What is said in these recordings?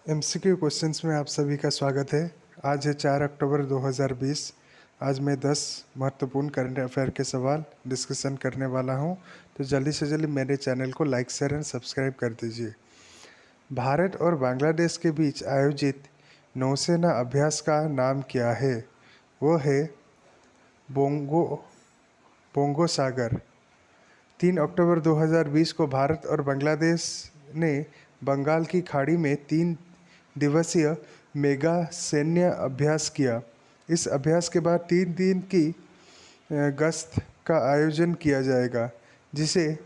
MCQ questions में आप सभी का स्वागत है। आज है 4 अक्टूबर 2020। आज मैं 10 महत्वपूर्ण करंट अफेयर के सवाल डिस्कशन करने वाला हूं, तो जल्दी से जल्दी मेरे चैनल को लाइक शेयर एंड सब्सक्राइब कर दीजिए। भारत और बांग्लादेश के बीच आयोजित नौसेना अभ्यास का नाम क्या है? वो है बोंगो सागर। 3 अक्टूबर 2020 को भारत और बांग्लादेश ने बंगाल की खाड़ी में 3 दिवसीय मेगा सैन्य अभ्यास किया। इस अभ्यास के बाद 3 दिन की गश्त का आयोजन किया जाएगा, जिसे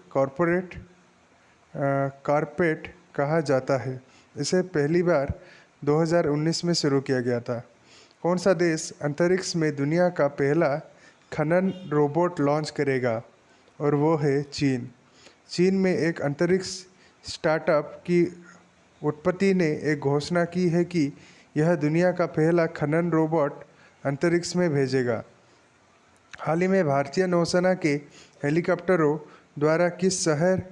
कारपेट कहा जाता है। इसे पहली बार 2019 में शुरू किया गया था। कौन सा देश अंतरिक्ष में दुनिया का पहला खनन रोबोट लॉन्च करेगा? और वो है चीन। चीन में एक अंतरिक्ष स्टार्टअप की उत्पत्ति ने एक घोषणा की है कि यह दुनिया का पहला खनन रोबोट अंतरिक्ष में भेजेगा। हाल ही में भारतीय नौसेना के हेलीकॉप्टरों द्वारा किस शहर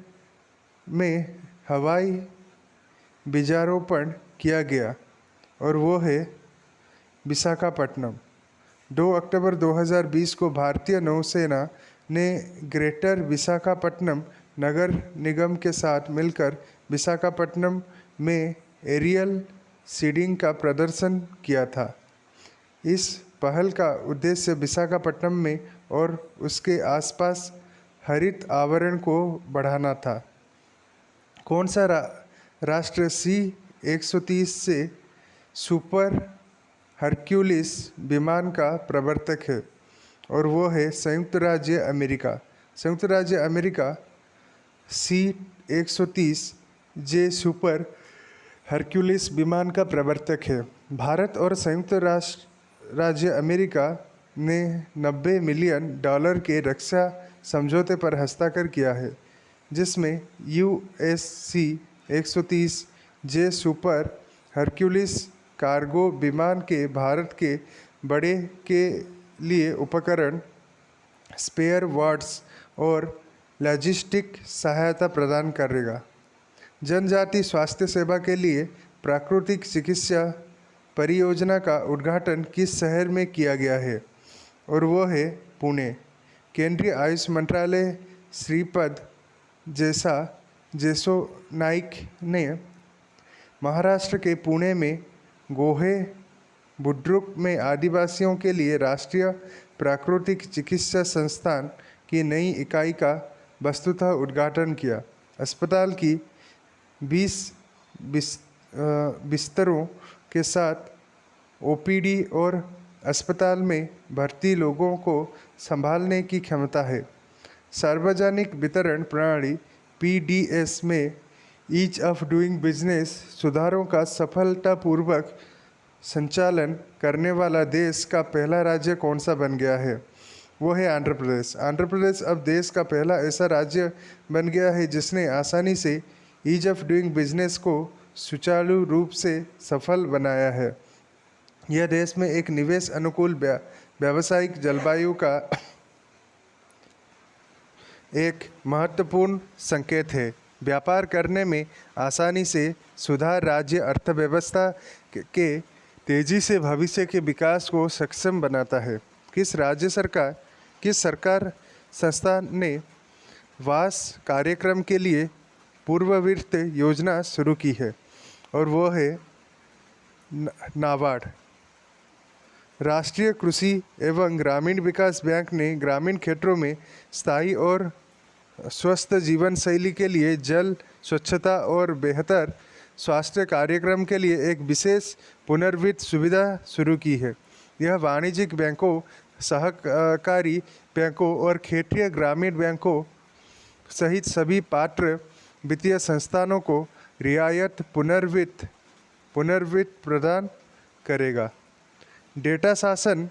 में हवाई बीजारोपण किया गया? और वो है विशाखापट्टनम। 2 अक्टूबर 2020 को भारतीय नौसेना ने ग्रेटर विशाखापट्टनम नगर निगम के साथ मिलकर विशाखापट्टनम में एरियल सीडिंग का प्रदर्शन किया था। इस पहल का उद्देश्य विशाखापट्टनम में और उसके आसपास हरित आवरण को बढ़ाना था। कौन सा राष्ट्र C-130 से सुपर हरक्यूलिस विमान का प्रवर्तक है? और वो है संयुक्त राज्य अमेरिका। संयुक्त राज्य अमेरिका C-130J सुपर हरक्यूलिस विमान का प्रवर्तक है। भारत और संयुक्त राज्य अमेरिका ने $90 मिलियन के रक्षा समझौते पर हस्ताक्षर किया है, जिसमें USC-130J सुपर हरक्यूलिस कार्गो विमान के भारत के बड़े के लिए उपकरण, स्पेयर वार्ड्स और लॉजिस्टिक सहायता प्रदान करेगा। जनजाति स्वास्थ्य सेवा के लिए प्राकृतिक चिकित्सा परियोजना का उद्घाटन किस शहर में किया गया है? और वो है पुणे। केंद्रीय आयुष मंत्रालय श्रीपद जेसो नाइक ने महाराष्ट्र के पुणे में गोहे बुद्रुक में आदिवासियों के लिए राष्ट्रीय प्राकृतिक चिकित्सा संस्थान की नई इकाई का वस्तुतः उद्घाटन किया। अस्पताल की 20 बिस्तरों के साथ OPD और अस्पताल में भर्ती लोगों को संभालने की क्षमता है। सार्वजनिक वितरण प्रणाली PDS में ईज ऑफ डूइंग बिजनेस सुधारों का सफलतापूर्वक संचालन करने वाला देश का पहला राज्य कौन सा बन गया है? वो है आंध्र प्रदेश। आंध्र प्रदेश अब देश का पहला ऐसा राज्य बन गया है जिसने आसानी से ईज ऑफ डूइंग बिजनेस को सुचारू रूप से सफल बनाया है। यह देश में एक निवेश अनुकूल व्यावसायिक जलवायु का एक महत्वपूर्ण संकेत है। व्यापार करने में आसानी से सुधार राज्य अर्थव्यवस्था के तेजी से भविष्य के विकास को सक्षम बनाता है। किस सरकार संस्था ने वास कार्यक्रम के लिए पूर्ववित्त योजना शुरू की है? और वो है नाबार्ड। राष्ट्रीय कृषि एवं ग्रामीण विकास बैंक ने ग्रामीण क्षेत्रों में स्थायी और स्वस्थ जीवन शैली के लिए जल स्वच्छता और बेहतर स्वास्थ्य कार्यक्रम के लिए एक विशेष पुनर्वित्त सुविधा शुरू की है। यह वाणिज्यिक बैंकों, सहकारी बैंकों और क्षेत्रीय ग्रामीण बैंकों सहित सभी पात्र वित्तीय संस्थानों को रियायत पुनर्वित्त प्रदान करेगा। डेटा शासन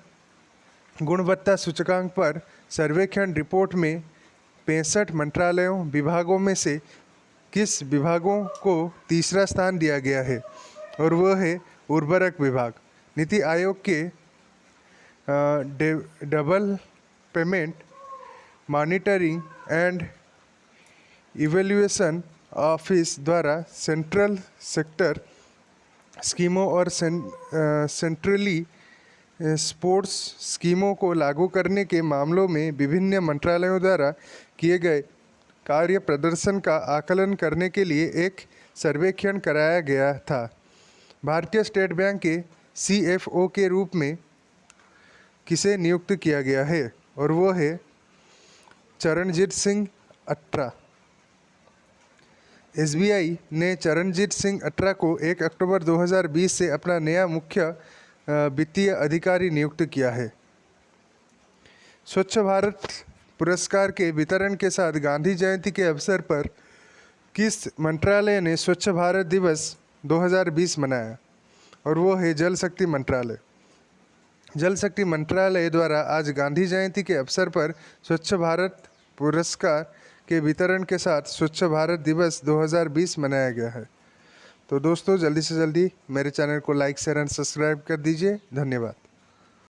गुणवत्ता सूचकांक पर सर्वेक्षण रिपोर्ट में 65 मंत्रालयों विभागों में से किस विभागों को तीसरा स्थान दिया गया है? और वो है उर्वरक विभाग। नीति आयोग के development monitoring and evaluation office द्वारा सेंट्रल सेक्टर स्कीमों और सेंट्रली स्पोर्ट्स स्कीमों को लागू करने के मामलों में विभिन्न मंत्रालयों द्वारा किए गए कार्य प्रदर्शन का आकलन करने के लिए एक सर्वेक्षण कराया गया था। भारतीय स्टेट बैंक के सीएफओ के रूप में किसे नियुक्त किया गया है, और वो है चरणजीत सिंह अट्रा। एसबीआई ने चरणजीत सिंह अट्रा को 1 अक्टूबर 2020 से अपना नया मुख्य वित्तीय अधिकारी नियुक्त किया है। स्वच्छ भारत पुरस्कार के वितरण के साथ गांधी जयंती के अवसर पर किस मंत्रालय ने स्वच्छ भारत दिवस 2020 मनाया, और वो है जल शक्ति मंत्रालय। जल शक्ति मंत्रालय द्वारा आज गांधी जयंती के अवसर पर स्वच्छ भारत पुरस्कार के वितरण के साथ स्वच्छ भारत दिवस 2020 मनाया गया है। तो दोस्तों, जल्दी से जल्दी मेरे चैनल को लाइक शेयर एंड सब्सक्राइब कर दीजिए। धन्यवाद।